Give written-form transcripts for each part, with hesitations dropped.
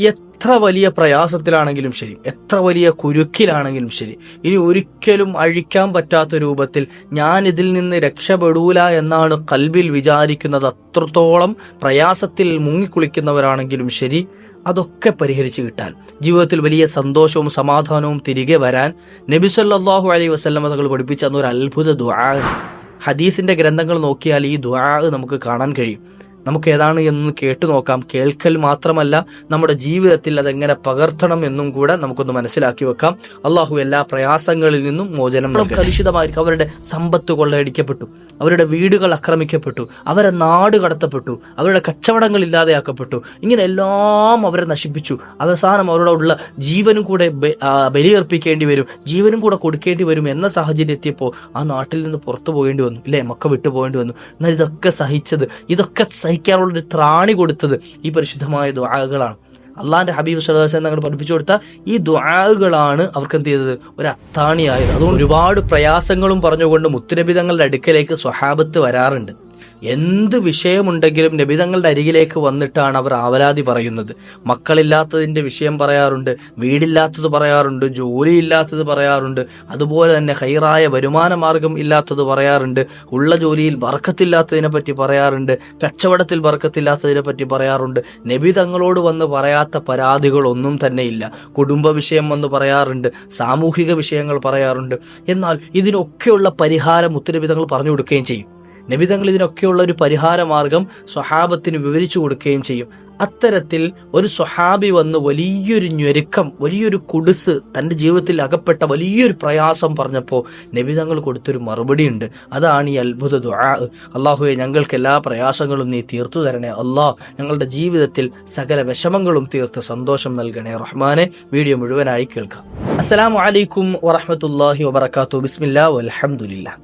എത്ര വലിയ പ്രയാസത്തിലാണെങ്കിലും ശരി, എത്ര വലിയ കുരുക്കിലാണെങ്കിലും ശരി, ഇനി ഒരിക്കലും അഴിക്കാൻ പറ്റാത്ത രൂപത്തിൽ ഞാൻ ഇതിൽ നിന്ന് രക്ഷപ്പെടൂല എന്നാണ് കൽബിൽ വിചാരിക്കുന്നത്, അത്രത്തോളം പ്രയാസത്തിൽ മുങ്ങിക്കുളിക്കുന്നവരാണെങ്കിലും ശരി, അതൊക്കെ പരിഹരിച്ചു കിട്ടാൻ, ജീവിതത്തിൽ വലിയ സന്തോഷവും സമാധാനവും തിരികെ വരാൻ നബി സല്ലല്ലാഹു അലൈഹി വസല്ലം തങ്ങൾ പഠിപ്പിച്ച ഒരു അത്ഭുത ദുആ. ഹദീസിന്റെ ഗ്രന്ഥങ്ങൾ നോക്കിയാൽ ഈ ദുആ നമുക്ക് കാണാൻ കഴിയും. നമുക്ക് ഏതാണ് എന്ന് കേട്ടു നോക്കാം. കേൾക്കൽ മാത്രമല്ല, നമ്മുടെ ജീവിതത്തിൽ അതെങ്ങനെ പകർത്തണം എന്നും കൂടെ നമുക്കൊന്ന് മനസ്സിലാക്കി വെക്കാം. അള്ളാഹു എല്ലാ പ്രയാസങ്ങളിൽ നിന്നും മോചനം നൽകട്ടെ. കലുഷിതമായിരിക്കും. അവരുടെ സമ്പത്ത് കൊള്ളയടിക്കപ്പെട്ടു, അവരുടെ വീടുകൾ ആക്രമിക്കപ്പെട്ടു, അവരെ നാട് കടത്തപ്പെട്ടു, അവരുടെ കച്ചവടങ്ങൾ ഇല്ലാതെയാക്കപ്പെട്ടു, ഇങ്ങനെ എല്ലാം അവരെ നശിപ്പിച്ചു. അവസാനം അവരുടെ ഉള്ള ജീവനും കൂടെ ബലിയർപ്പിക്കേണ്ടി വരും, ജീവനും കൂടെ കൊടുക്കേണ്ടി വരും എന്ന സാഹചര്യം എത്തിയപ്പോൾ ആ നാട്ടിൽ നിന്ന് പുറത്തു പോകേണ്ടി വന്നു, ഇല്ലേ, മക്ക വിട്ടു പോകേണ്ടി വന്നു. എന്നാൽ ഇതൊക്കെ സഹിച്ചത്, ഇതൊക്കെ സഹിക്കാനുള്ളൊരു ത്രാണി കൊടുത്തത് ഈ പരിശുദ്ധമായ ദുആകളാണ്. അള്ളാഹിന്റെ ഹബീബ് സല്ലല്ലാഹു അലൈഹി വസല്ലം തങ്ങൾ പഠിപ്പിച്ചു കൊടുത്ത ഈ ദുആകളാണ് അവർക്ക് എന്ത് ചെയ്തത്, ഒരു അത്താണിയായത്. അതുകൊണ്ട് ഒരുപാട് പ്രയാസങ്ങളും പറഞ്ഞുകൊണ്ട് മുത്തുനബി തങ്ങളുടെ അടുക്കലേക്ക് സ്വഹാബത്ത് വരാറുണ്ട്. എന്ത് വിഷയമുണ്ടെങ്കിലും നബി തങ്ങളുടെ അരികിലേക്ക് വന്നിട്ടാണ് അവർ ആവലാതി പറയുന്നത്. മക്കളില്ലാത്തതിൻ്റെ വിഷയം പറയാറുണ്ട്, വീടില്ലാത്തത് പറയാറുണ്ട്, ജോലിയില്ലാത്തത് പറയാറുണ്ട്, അതുപോലെ തന്നെ ഹൈറായ വരുമാന മാർഗം ഇല്ലാത്തത് പറയാറുണ്ട്, ഉള്ള ജോലിയിൽ ബർക്കത്തില്ലാത്തതിനെ പറ്റി പറയാറുണ്ട്, കച്ചവടത്തിൽ ബർക്കത്തില്ലാത്തതിനെ പറ്റി പറയാറുണ്ട്. നബി തങ്ങളോട് വന്ന് പറയാത്ത പരാതികളൊന്നും തന്നെ ഇല്ല. കുടുംബ വിഷയം വന്ന് പറയാറുണ്ട്, സാമൂഹിക വിഷയങ്ങൾ പറയാറുണ്ട്. എന്നാൽ ഇതിനൊക്കെയുള്ള പരിഹാരം മുത്തുനബി തങ്ങൾ പറഞ്ഞു കൊടുക്കുകയും ചെയ്യും. നബി തങ്ങൾ ഇതിനൊക്കെയുള്ള ഒരു പരിഹാര മാർഗം സ്വഹാബത്തിന് വിവരിച്ചു കൊടുക്കുകയും ചെയ്യും. അത്തരത്തിൽ ഒരു സ്വഹാബി വന്ന് വലിയൊരു ഞെരുക്കം, വലിയൊരു കുടുസ്, തൻ്റെ ജീവിതത്തിൽ അകപ്പെട്ട വലിയൊരു പ്രയാസം പറഞ്ഞപ്പോൾ നബി തങ്ങൾ കൊടുത്തൊരു മറുപടി ഉണ്ട്. അതാണ് ഈ അത്ഭുത ദുആ. അള്ളാഹുവെ, ഞങ്ങൾക്ക് എല്ലാ പ്രയാസങ്ങളും നീ തീർത്തു തരണേ അള്ളാഹ്, ഞങ്ങളുടെ ജീവിതത്തിൽ സകല വിഷമങ്ങളും തീർത്ത് സന്തോഷം നൽകണേ റഹ്മാനെ. വീഡിയോ മുഴുവനായി കേൾക്കാം. അസ്സലാമു അലൈക്കും വറഹ്മത്തുള്ളാഹി വബറകാതുഹു. ബിസ്മില്ലാഹി വൽഹംദുലില്ലാഹ്.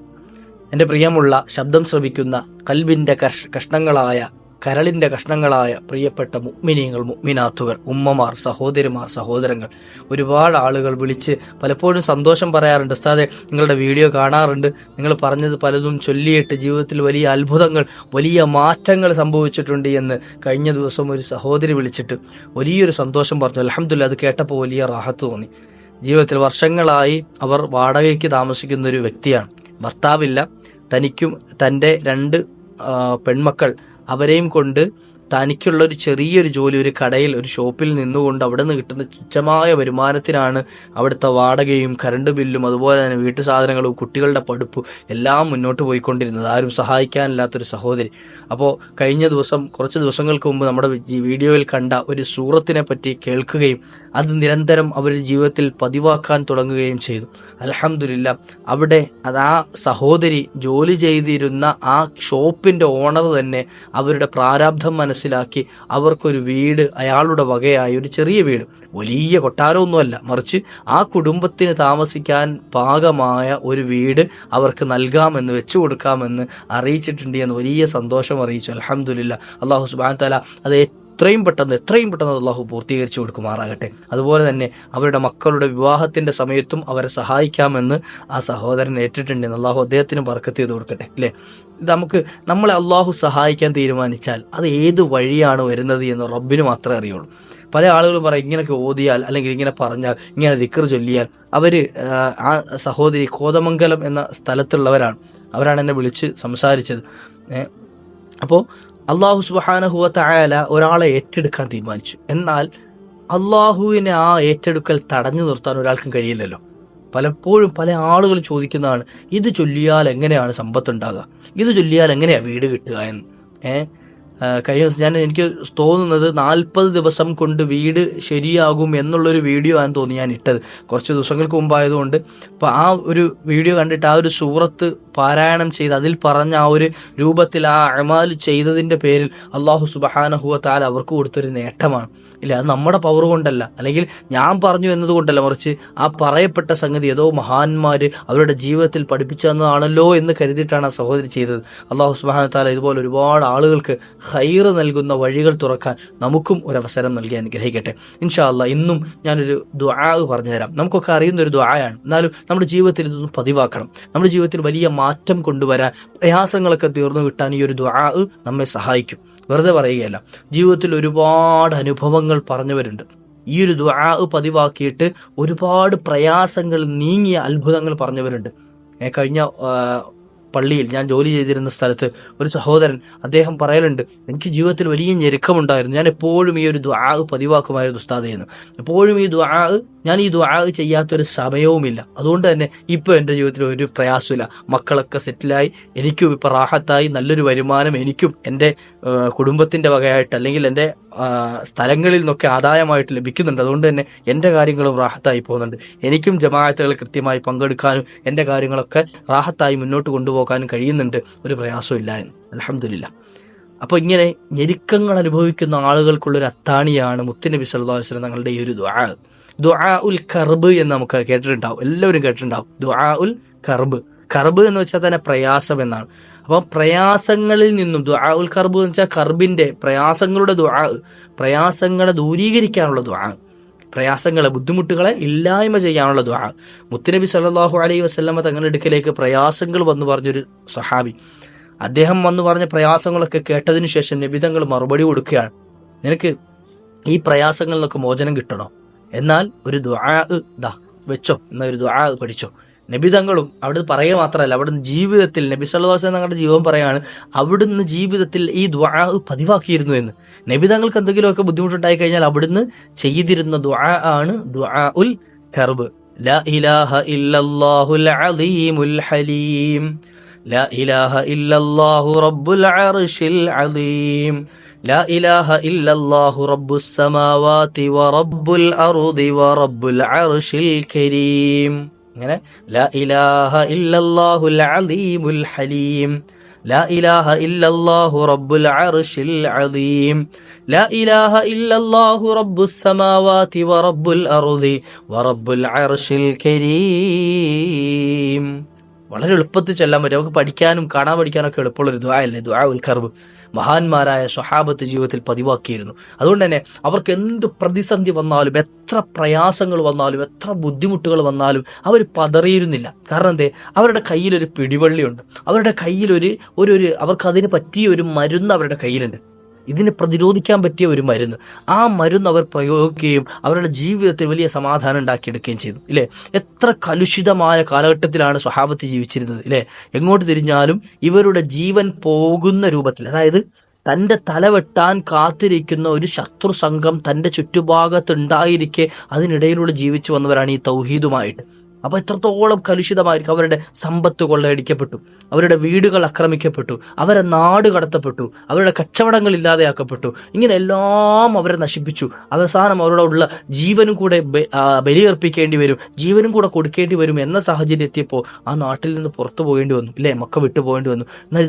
എൻ്റെ പ്രിയമുള്ള ശബ്ദം ശ്രവിക്കുന്ന കൽബിൻ്റെ കഷ്ണങ്ങളായ, കരളിൻ്റെ കഷ്ണങ്ങളായ പ്രിയപ്പെട്ട മുഅ്മിനീങ്ങൾ, മുഅ്മിനാത്തുകൾ, ഉമ്മമാർ, സഹോദരിമാർ, സഹോദരങ്ങൾ, ഒരുപാട് ആളുകൾ വിളിച്ച് പലപ്പോഴും സന്തോഷം പറയാറുണ്ട്. ഉസ്താദേ, നിങ്ങളുടെ വീഡിയോ കാണാറുണ്ട്, നിങ്ങൾ പറഞ്ഞത് പലതും ചൊല്ലിയിട്ട് ജീവിതത്തിൽ വലിയ അത്ഭുതങ്ങൾ, വലിയ മാറ്റങ്ങൾ സംഭവിച്ചിട്ടുണ്ട് എന്ന് കഴിഞ്ഞ ദിവസം ഒരു സഹോദരി വിളിച്ചിട്ട് വലിയൊരു സന്തോഷം പറഞ്ഞു. അൽഹംദുലില്ലാഹ്, അത് കേട്ടപ്പോൾ വലിയ റാഹത്ത് തോന്നി. ജീവിതത്തിൽ വർഷങ്ങളായി അവർ വാടകയ്ക്ക് താമസിക്കുന്ന ഒരു വ്യക്തിയാണ്. ഭർത്താവില്ല, തനിക്കും തൻ്റെ 2 പെൺമക്കൾ, അവരെയും കൊണ്ട് തനിക്കുള്ള ഒരു ചെറിയൊരു ജോലി, ഒരു കടയിൽ, ഒരു ഷോപ്പിൽ നിന്നുകൊണ്ട് അവിടെ നിന്ന് കിട്ടുന്ന തുച്ഛമായ വരുമാനത്തിനാണ് അവിടുത്തെ വാടകയും കറണ്ട് ബില്ലും അതുപോലെ തന്നെ വീട്ടു സാധനങ്ങളും കുട്ടികളുടെ പഠിപ്പും എല്ലാം മുന്നോട്ട് പോയിക്കൊണ്ടിരുന്നത്. ആരും സഹായിക്കാനില്ലാത്തൊരു സഹോദരി. അപ്പോൾ കഴിഞ്ഞ ദിവസം, കുറച്ച് ദിവസങ്ങൾക്ക് മുമ്പ് നമ്മുടെ വീഡിയോയിൽ കണ്ട ഒരു സൂറത്തിനെ പറ്റി കേൾക്കുകയും അത് നിരന്തരം അവരുടെ ജീവിതത്തിൽ പതിവാക്കാൻ തുടങ്ങുകയും ചെയ്തു. അൽഹംദുലില്ലാഹ്, അവിടെ ആ സഹോദരി ജോലി ചെയ്തിരുന്ന ആ ഷോപ്പിൻ്റെ ഓണർ തന്നെ അവരുടെ പ്രാരാബ്ധം മനസ്സിലാക്കി അവർക്കൊരു വീട്, അയാളുടെ വകയായി ഒരു ചെറിയ വീട്, വലിയ കൊട്ടാരമൊന്നുമല്ല, മറിച്ച് ആ കുടുംബത്തിന് താമസിക്കാൻ പാകമായ ഒരു വീട് അവർക്ക് നൽകാമെന്ന്, വെച്ചു കൊടുക്കാമെന്ന് അറിയിച്ചിട്ടുണ്ട് എന്ന് വലിയ സന്തോഷം അറിയിച്ചു. അൽഹംദുലില്ലാഹ്. അല്ലാഹു സുബ്ഹാനഹു വ തആല അത് എത്രയും പെട്ടെന്ന് അള്ളാഹു പൂർത്തീകരിച്ചു കൊടുക്കുമാറാകട്ടെ. അതുപോലെ തന്നെ അവരുടെ മക്കളുടെ വിവാഹത്തിൻ്റെ സമയത്തും അവരെ സഹായിക്കാമെന്ന് ആ സഹോദരൻ ഏറ്റിട്ടുണ്ടെന്ന് അള്ളാഹു അദ്ദേഹത്തിന് ബർക്കത്ത് ചെയ്ത് കൊടുക്കട്ടെ. അല്ലേ, നമ്മളെ അള്ളാഹു സഹായിക്കാൻ തീരുമാനിച്ചാൽ അത് ഏത് വഴിയാണ് വരുന്നത് എന്ന് റബ്ബിന് മാത്രമേ അറിയുള്ളൂ. പല ആളുകളും പറയും, ഇങ്ങനെയൊക്കെ ഓതിയാൽ അല്ലെങ്കിൽ ഇങ്ങനെ പറഞ്ഞാൽ, ഇങ്ങനെ ദിക്ർ ചൊല്ലിയാൽ. ആ സഹോദരി കോതമംഗലം എന്ന സ്ഥലത്തുള്ളവരാണ്. അവരാണ് എന്നെ വിളിച്ച് സംസാരിച്ചത്. അപ്പോൾ അള്ളാഹു സുബ്ഹാനഹു വ തആല ഒരാളെ ഏറ്റെടുക്കാൻ തീരുമാനിച്ചു. എന്നാൽ അള്ളാഹുവിനെ ആ ഏറ്റെടുക്കൽ തടഞ്ഞു നിർത്താൻ ഒരാൾക്കും കഴിയില്ലല്ലോ. പലപ്പോഴും പല ആളുകളും ചോദിക്കുന്നതാണ്, ഇത് ചൊല്ലിയാൽ എങ്ങനെയാണ് സമ്പത്തുണ്ടാകുക, ഇത് ചൊല്ലിയാൽ എങ്ങനെയാണ് വീട് കിട്ടുക എന്ന്. കഴിഞ്ഞ ദിവസം എനിക്ക് തോന്നുന്നത് 40 ദിവസം കൊണ്ട് വീട് ശരിയാകും എന്നുള്ളൊരു വീഡിയോ ആണെന്ന് തോന്നി ഞാൻ ഇട്ടത്, കുറച്ച് ദിവസങ്ങൾക്ക് മുമ്പായതുകൊണ്ട്. അപ്പോൾ ആ ഒരു വീഡിയോ കണ്ടിട്ട് ആ ഒരു സൂറത്ത് പാരായണം ചെയ്ത് അതിൽ പറഞ്ഞ ആ ഒരു രൂപത്തിൽ ആ അമാൽ ചെയ്തതിൻ്റെ പേരിൽ അള്ളാഹു സുബ്ഹാനഹു വ തആല അവർക്ക് കൊടുത്തൊരു നേട്ടമാണ്. ഇല്ല, അത് നമ്മുടെ പവർ കൊണ്ടല്ല, അല്ലെങ്കിൽ ഞാൻ പറഞ്ഞു എന്നതുകൊണ്ടല്ല, മറിച്ച് ആ പറയപ്പെട്ട സംഗതി ഏതോ മഹാന്മാർ അവരുടെ ജീവിതത്തിൽ പഠിപ്പിച്ചു തന്നതാണല്ലോ എന്ന് കരുതിയിട്ടാണ് ആ സഹോദരി ചെയ്തത്. അള്ളാഹു സുബ്ഹാനഹു വ തആല ഇതുപോലെ ഒരുപാട് ആളുകൾക്ക് ഖൈർ നൽകുന്ന വഴികൾ തുറക്കാൻ നമുക്കും ഒരവസരം നൽകി അനുഗ്രഹിക്കട്ടെ. ഇൻഷാ അല്ലാഹ്, ഇന്നും ഞാനൊരു ദുആ പറഞ്ഞുതരാം. നമുക്കൊക്കെ അറിയുന്ന ഒരു ദുആയാണ്, എന്നാലും നമ്മുടെ ജീവിതത്തിൽ ഇതൊന്നും പതിവാക്കണം. നമ്മുടെ ജീവിതത്തിൽ വലിയ മാറ്റം കൊണ്ടുവരാൻ, പ്രയാസങ്ങളൊക്കെ തീർന്നു കിട്ടാൻ ഈ ഒരു ദുആ നമ്മെ സഹായിക്കും. വെറുതെ പറയുകയല്ല, ജീവിതത്തിൽ ഒരുപാട് അനുഭവങ്ങൾ പറഞ്ഞവരുണ്ട്. ഈ ഒരു ദുആ പതിവാക്കിയിട്ട് ഒരുപാട് പ്രയാസങ്ങൾ നീങ്ങിയ അത്ഭുതങ്ങൾ പറഞ്ഞവരുണ്ട്. കഴിഞ്ഞ പള്ളിയിൽ ഞാൻ ജോലി ചെയ്തിരുന്ന സ്ഥലത്ത് ഒരു സഹോദരൻ, അദ്ദേഹം പറയലുണ്ട്, എനിക്ക് ജീവിതത്തിൽ വലിയ ഞെരുക്കമുണ്ടായിരുന്നു, ഞാൻ എപ്പോഴും ഈ ഒരു ദുആ പതിവാക്കുമായിരുന്നു ഉസ്താദേ എന്ന്. എപ്പോഴും ഞാൻ ഈ ദുആ ചെയ്യാത്തൊരു സമയവുമില്ല. അതുകൊണ്ട് തന്നെ ഇപ്പോൾ എൻ്റെ ജീവിതത്തിൽ ഒരു പ്രയാസമില്ല. മക്കളൊക്കെ സെറ്റിലായി, എനിക്കും ഇപ്പോൾ റാഹത്തായി, നല്ലൊരു വരുമാനം എനിക്കും എൻ്റെ കുടുംബത്തിൻ്റെ വകയായിട്ട് അല്ലെങ്കിൽ എൻ്റെ സ്ഥലങ്ങളിൽ നിന്നൊക്കെ ആദായമായിട്ട് ലഭിക്കുന്നുണ്ട്. അതുകൊണ്ട് തന്നെ എൻ്റെ കാര്യങ്ങളും റാഹത്തായി പോകുന്നുണ്ട്. എനിക്കും ജമാഅത്തുകൾ കൃത്യമായി പങ്കെടുക്കാനും എൻ്റെ കാര്യങ്ങളൊക്കെ റാഹത്തായി മുന്നോട്ട് കൊണ്ടുപോകാനും കഴിയുന്നുണ്ട്. ഒരു പ്രയാസവും ഇല്ല എന്ന് അൽഹംദുലില്ലാ. അപ്പോൾ ഇങ്ങനെ ഞെരുക്കങ്ങൾ അനുഭവിക്കുന്ന ആളുകൾക്കുള്ളൊരു അത്താണിയാണ് മുത്തുനബി സല്ലല്ലാഹു അലൈഹി വസല്ലം തങ്ങളുടെ ഈ ഒരു ദുആ ഉൽ കർബ് എന്ന് നമുക്ക് കേട്ടിട്ടുണ്ടാവും, എല്ലാവരും കേട്ടിട്ടുണ്ടാവും. ദുആ ഉൽ കർബ് എന്ന് വെച്ചാൽ തന്നെ പ്രയാസം എന്നാണ്. അപ്പം പ്രയാസങ്ങളിൽ നിന്നും ദുആ ഉൽ കർബ് എന്ന് വെച്ചാൽ കർബിന്റെ പ്രയാസങ്ങളുടെ പ്രയാസങ്ങളെ ദൂരീകരിക്കാനുള്ള ദുആ, പ്രയാസങ്ങളെ ബുദ്ധിമുട്ടുകളെ ഇല്ലായ്മ ചെയ്യാനുള്ള ദുആ. മുത്തുനബി സല്ലല്ലാഹു അലൈഹി വസല്ലമ തങ്ങളുടെ അടുക്കലേക്ക് പ്രയാസങ്ങൾ വന്നു പറഞ്ഞൊരു സ്വഹാബി, അദ്ദേഹം വന്നു പറഞ്ഞ പ്രയാസങ്ങളൊക്കെ കേട്ടതിനു ശേഷം നബി തങ്ങൾ മറുപടി കൊടുക്കുകയാണ്, നിനക്ക് ഈ പ്രയാസങ്ങളിൽ നിന്നൊക്കെ മോചനം കിട്ടണോ? എന്നാൽ ഒരു ദുആ വെച്ചോ, എന്നാൽ ഒരു ദുആ പഠിച്ചോ. നബി തങ്ങളും അവിടെ പറയുക മാത്രമല്ല, അവിടുന്ന് ജീവിതത്തിൽ നബി സല്ലല്ലാഹു അലൈഹി വസല്ലം തങ്ങളുടെ ജീവൻ പറയാണ്, അവിടുന്ന് ജീവിതത്തിൽ ഈ ദുആ പതിവാക്കിയിരുന്നു എന്ന്. നബി തങ്ങൾക്ക് എന്തെങ്കിലുമൊക്കെ ബുദ്ധിമുട്ടുണ്ടായി കഴിഞ്ഞാൽ അവിടുന്ന് ചെയ്തിരുന്ന ദുആ ആണ് ദുആ ഉൽ കർബ്. ലാ ഇലാഹ ഇല്ലല്ലാഹുൽ അലീമുൽ ഹലീം, ലാ ഇലാഹ ഇല്ലല്ലാഹു റബ്ബുൽ അർശിൽ അലീം, ലാ ഇലാഹ ഇല്ലല്ലാഹു റബ്ബുസ് സമാവാതി വറബ്ബുൽ അർദി വറബ്ബുൽ അർശിൽ കരീം. അങ്ങനെ ലാ ഇലാഹ ഇല്ലല്ലാഹുൽ അലീമുൽ ഹലീം, ലാ ഇലാഹ ഇല്ലല്ലാഹു റബ്ബുൽ അർശിൽ അലീം, ലാ ഇലാഹ ഇല്ലല്ലാഹു റബ്ബുസ് സമാവാതി വറബ്ബുൽ അർദി വറബ്ബുൽ അർശിൽ കരീം. വളരെ എളുപ്പത്തിൽ ചെല്ലാൻ പറ്റും. നമുക്ക് പഠിക്കാനും കാണാൻ പഠിക്കാനൊക്കെ എളുപ്പമുള്ളൊരു ദുആ അല്ലേ ദുആ ഉൽ കർബ്. മഹാന്മാരായ സ്വഹാബത്ത് ജീവിതത്തിൽ പതിവാക്കിയിരുന്നു. അതുകൊണ്ട് തന്നെ അവർക്ക് എന്ത് പ്രതിസന്ധി വന്നാലും, എത്ര പ്രയാസങ്ങൾ വന്നാലും, എത്ര ബുദ്ധിമുട്ടുകൾ വന്നാലും അവർ പതറിയിരുന്നില്ല. കാരണം എന്തേ? അവരുടെ കയ്യിലൊരു പിടിവള്ളിയുണ്ട്, അവരുടെ കയ്യിൽ അവർക്ക് അതിന് പറ്റിയ ഒരു മരുന്ന് അവരുടെ കയ്യിലുണ്ട്, ഇതിനെ പ്രതിരോധിക്കാൻ പറ്റിയ ഒരു മരുന്ന്. ആ മരുന്ന് അവർ പ്രയോഗിക്കുകയും അവരുടെ ജീവിതത്തിൽ വലിയ സമാധാനം ഉണ്ടാക്കിയെടുക്കുകയും ചെയ്തു. ഇല്ലേ? എത്ര കലുഷിതമായ കാലഘട്ടത്തിലാണ് സ്വഹാബത്ത് ജീവിച്ചിരുന്നത്. ഇല്ലേ? എങ്ങോട്ട് തിരിഞ്ഞാലും ഇവരുടെ ജീവൻ പോകുന്ന രൂപത്തിൽ, അതായത് തൻ്റെ തലവെട്ടാൻ കാത്തിരിക്കുന്ന ഒരു ശത്രു സംഘം തൻ്റെ ചുറ്റുഭാഗത്തുണ്ടായിരിക്കെ അതിനിടയിലൂടെ ജീവിച്ചു വന്നവരാണ് ഈ തൗഹീദുമായിട്ട്. അപ്പോൾ എത്രത്തോളം കലുഷിതമായിരിക്കും. അവരുടെ സമ്പത്ത് കൊള്ളയടിക്കപ്പെട്ടു, അവരുടെ വീടുകൾ ആക്രമിക്കപ്പെട്ടു, അവരെ നാട് കടത്തപ്പെട്ടു, അവരുടെ കച്ചവടങ്ങൾ ഇല്ലാതെയാക്കപ്പെട്ടു. ഇങ്ങനെ എല്ലാം അവരെ നശിപ്പിച്ചു. അവസാനം അവരുടെ ഉള്ള ജീവനും കൂടെ ബലിയർപ്പിക്കേണ്ടി വരും, ജീവനും കൂടെ കൊടുക്കേണ്ടി വരും എന്ന സാഹചര്യം എത്തിയപ്പോൾ ആ നാട്ടിൽ നിന്ന് പുറത്തു പോകേണ്ടി വന്നു. ഇല്ലേ? മക്ക വിട്ടു പോകേണ്ടി വന്നു. എന്നാൽ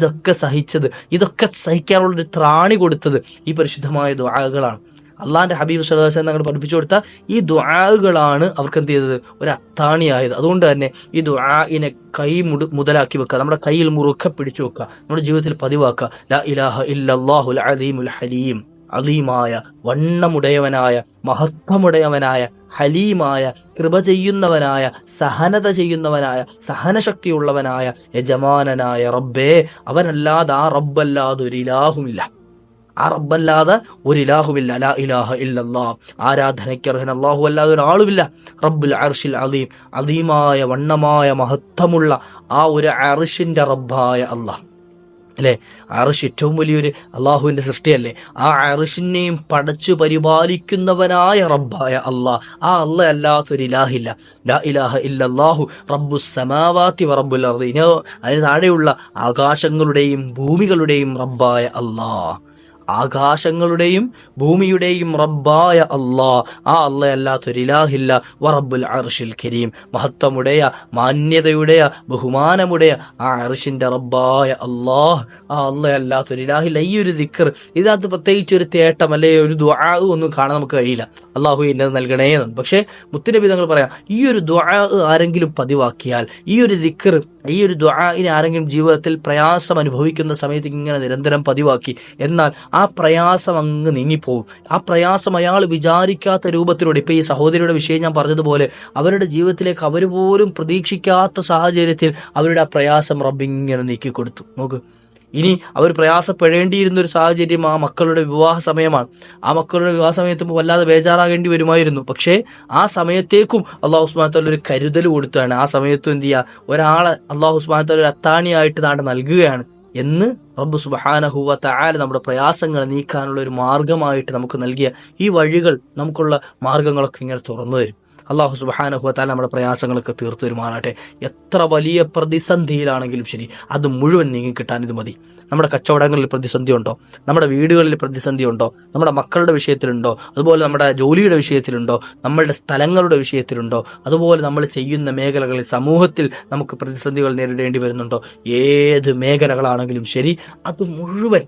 ഇതൊക്കെ സഹിക്കാനുള്ളൊരു ത്രാണി കൊടുത്തത് ഈ പരിശുദ്ധമായ ദുആകളാണ്. അള്ളാഹിന്റെ ഹബീബ് സല്ലല്ലാഹു അലൈഹി വസല്ലം തങ്ങൾ പഠിപ്പിച്ചു കൊടുത്ത ഈ ദുആകളാണ് അവർക്ക് എന്ത് ചെയ്തത്? ഒരു അത്താണിയായത്. അതുകൊണ്ട് തന്നെ ഈ ദുആഇനെ മുതലാക്കി വെക്കുക, നമ്മുടെ കയ്യിൽ മുറുക്കെ പിടിച്ചു വെക്കുക, നമ്മുടെ ജീവിതത്തിൽ പതിവാക്കുക. ലാ ഇലാഹ ഇല്ലല്ലാഹുൽ അലീമുൽ ഹലീം, അലീമായ, വണ്ണമുടയവനായ, മഹത്വമുടയവനായ, ഹലീമായ, കൃപ ചെയ്യുന്നവനായ, സഹനത ചെയ്യുന്നവനായ, സഹനശക്തിയുള്ളവനായ യജമാനനായ റബ്ബേ, അവനല്ലാതെ ആ റബ്ബല്ലാതെ ഒരു ഇലാഹുമില്ല, ആ റബ്ബല്ലാതെ ഒരു ഇലാഹുമില്ല. ലാ ഇലാഹ ഇല്ലല്ലാഹ്, ആരാധനയ്ക്ക് അർഹൻ അല്ലാഹു അല്ലാതെ ഒരാളുമില്ല. റബ്ബുൽ അർശിൽ അലീം, അലീമായ, വണ്ണമായ, മഹത്വമുള്ള ആ ഒരു അർശിന്റെ റബ്ബായ അല്ലാഹ്. അല്ലേ? അർശ് ഏറ്റവും വലിയൊരു അള്ളാഹുവിന്റെ സൃഷ്ടിയല്ലേ? ആ അർശിനെയും പടച്ചു പരിപാലിക്കുന്നവനായ റബ്ബായ അല്ലാഹ്, ആ അല്ലാഹ് അല്ലാത്തൊരു ഇലാഹില്ല. ലാ ഇലാഹ ഇല്ലല്ലാഹു റബ്ബുസ് സമാവാതി വറബ്ബുൽ അർദി, അതിന് താഴെയുള്ള ആകാശങ്ങളുടെയും ഭൂമികളുടെയും റബ്ബായ അല്ലാഹ്, ആകാശങ്ങളുടെയും ഭൂമിയുടെയും റബ്ബായ അല്ലാഹ്, ആ അല്ലാഹ് അല്ലാത്തൊരു ഇലാഹില്ല. വറബ്ബുൽ അർശിൽ കരീം, മഹത്വമുടയ, മാന്യതയുടയ, ബഹുമാനമുടയ ആ അർശിന്റെ റബ്ബായ അല്ലാഹ്, ആ അല്ലാഹ് അല്ലാത്തൊരു ഇലാഹില്ല. ഈ ഒരു ദിക്ർ, ഇതിനകത്ത് പ്രത്യേകിച്ച് ഒരു തേട്ടം അല്ലെ ഒരു ദുആ ഒന്നും കാണാൻ നമുക്ക് കഴിയില്ല. അല്ലാഹു എന്നത് നൽകണേ എന്ന്. പക്ഷേ മുത്തുനബി തങ്ങൾ പറയാം, ഈ ഒരു ദുആ ആരെങ്കിലും പതിവാക്കിയാൽ, ഈ ഒരു ദിക്ർ, ഈ ഒരു ദുആഇനെ ആരെങ്കിലും ജീവിതത്തിൽ പ്രയാസം അനുഭവിക്കുന്ന സമയത്ത് ഇങ്ങനെ നിരന്തരം പതിവാക്കി, എന്നാൽ ആ പ്രയാസം അങ്ങ് നീങ്ങിപ്പോകും. ആ പ്രയാസം അയാൾ വിചാരിക്കാത്ത രൂപത്തിലൂടെ, ഇപ്പൊ ഈ സഹോദരിയുടെ വിഷയം ഞാൻ പറഞ്ഞതുപോലെ, അവരുടെ ജീവിതത്തിലേക്ക് അവർ പോലും പ്രതീക്ഷിക്കാത്ത സാഹചര്യത്തിൽ അവരുടെ ആ പ്രയാസം റബ്ബിങ്ങനെ നീക്കിക്കൊടുത്തു. നോക്ക്, ഇനി അവർ പ്രയാസപ്പെടേണ്ടിയിരുന്ന ഒരു സാഹചര്യം ആ മക്കളുടെ വിവാഹ സമയമാണ്. ആ മക്കളുടെ വിവാഹ സമയത്ത് വല്ലാതെ ബേജാറാകേണ്ടി വരുമായിരുന്നു. പക്ഷേ ആ സമയത്തേക്കും അള്ളാഹു സുബ്ഹാനഹു വ തആല ഒരു കരുതൽ കൊടുത്താണ്. ആ സമയത്തും എന്ത് ചെയ്യുക, ഒരാളെ അള്ളാഹു സുബ്ഹാനഹു വ തആല ഒരു അത്താണിയായിട്ട് നാട് നൽകുകയാണ് എന്ന് റബ്ബ് സുബ്ഹാനഹു വ തആല നമ്മുടെ പ്രയാസങ്ങൾ നീക്കാനുള്ള ഒരു മാർഗമായിട്ട് നമുക്ക് നൽകിയ ഈ വഴികൾ, നമുക്കുള്ള മാർഗങ്ങളൊക്കെ ഇങ്ങനെ തുറന്നു തരും. അള്ളാഹു സുബ്ഹാനഹു വ തആല നമ്മുടെ പ്രയാസങ്ങളൊക്കെ തീർത്തു വരുമാറാട്ടെ. എത്ര വലിയ പ്രതിസന്ധിയിലാണെങ്കിലും ശരി, അത് മുഴുവൻ നീങ്ങിക്കിട്ടാൻ ഇത് മതി. നമ്മുടെ കച്ചവടങ്ങളിൽ പ്രതിസന്ധി ഉണ്ടോ, നമ്മുടെ വീടുകളിൽ പ്രതിസന്ധി ഉണ്ടോ, നമ്മുടെ മക്കളുടെ വിഷയത്തിലുണ്ടോ, അതുപോലെ നമ്മുടെ ജോലിയുടെ വിഷയത്തിലുണ്ടോ, നമ്മളുടെ സ്ഥലങ്ങളുടെ വിഷയത്തിലുണ്ടോ, അതുപോലെ നമ്മൾ ചെയ്യുന്ന മേഖലകളിൽ സമൂഹത്തിൽ നമുക്ക് പ്രതിസന്ധികൾ നേരിടേണ്ടി വരുന്നുണ്ടോ, ഏത് മേഖലകളാണെങ്കിലും ശരി, അത് മുഴുവൻ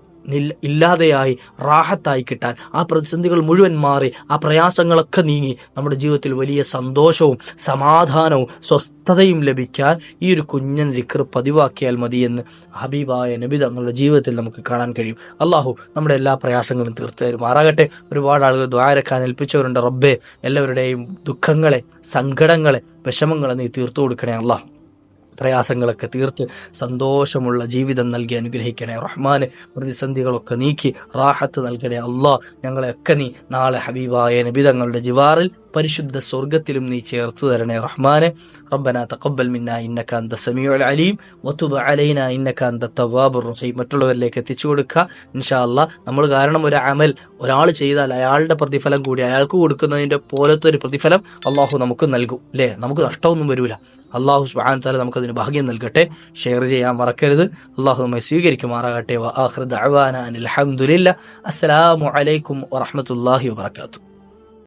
ഇല്ലാതെയായി റാഹത്തായി കിട്ടാൻ, ആ പ്രതിസന്ധികൾ മുഴുവൻ മാറി, ആ പ്രയാസങ്ങളൊക്കെ നീങ്ങി നമ്മുടെ ജീവിതത്തിൽ വലിയ സന്തോഷവും സമാധാനവും സ്വസ്ഥതയും ലഭിക്കാൻ ഈ ഒരു കുഞ്ഞൻ ദിക്ർ പതിവാക്കിയാൽ മതിയെന്ന് ഹബീബായ നബി തങ്ങളുടെ ജീവിതത്തിൽ നമുക്ക് കാണാൻ കഴിയും. അള്ളാഹു നമ്മുടെ എല്ലാ പ്രയാസങ്ങളും തീർത്തു തരുമാറാകട്ടെ. ഒരുപാട് ആളുകൾ ദ്വാരക്കാൻ ഏൽപ്പിച്ചവരുണ്ട്. റബ്ബേ, എല്ലാവരുടെയും ദുഃഖങ്ങളെ, സങ്കടങ്ങളെ, വിഷമങ്ങളെ നീ തീർത്തു കൊടുക്കണേ. അള്ളാഹു പ്രയാസങ്ങളൊക്കെ തീർത്ത് സന്തോഷമുള്ള ജീവിതം നൽകി അനുഗ്രഹിക്കണേ റഹ്മാനെ. പ്രതിസന്ധികളൊക്കെ നീക്കി റാഹത്ത് നൽകണേ അല്ലാ. ഞങ്ങളെയൊക്കെ നീ നാളെ ഹബീബായ നബി തങ്ങളുടെ ജിവാറിൽ പരിശുദ്ധ സ്വർഗത്തിലും നീ ചേർത്തു തരണേ റഹ്മാനെ. റബ്ബനാ തഖബ്ബൽ മിന്നാ ഇന്നക അൻത സമീഉൽ അലീം വതുബ് അലൈനാ ഇന്നക അൻത തവ്വാബുർ റഹീം. മറ്റുള്ളവരിലേക്ക് എത്തിച്ചു കൊടുക്കുക ഇൻഷാ അല്ലാഹ്. നമ്മൾ കാരണം ഒരു അമൽ ഒരാൾ ചെയ്താൽ അയാളുടെ പ്രതിഫലം കൂടി അയാൾക്ക് കൊടുക്കുന്നതിൻ്റെ പോലത്തെ ഒരു പ്രതിഫലം അള്ളാഹു നമുക്ക് നൽകും, അല്ലേ? നമുക്ക് നഷ്ടമൊന്നും വരില്ല. അള്ളാഹു സുബ്ഹാനഹു വ തആല നമുക്കതിന് ഭാഗ്യം നൽകട്ടെ. ഷെയർ ചെയ്യാൻ മറക്കരുത്. അള്ളാഹു നമ്മെ സ്വീകരിക്കുമാറാകട്ടെ. വ ആഖിറു ദഅവാനാ അനിൽ ഹംദുലില്ലാഹ്. അസ്സലാമു അലൈക്കും വറഹ്മത്തുള്ളാഹി വബറകാതുഹു.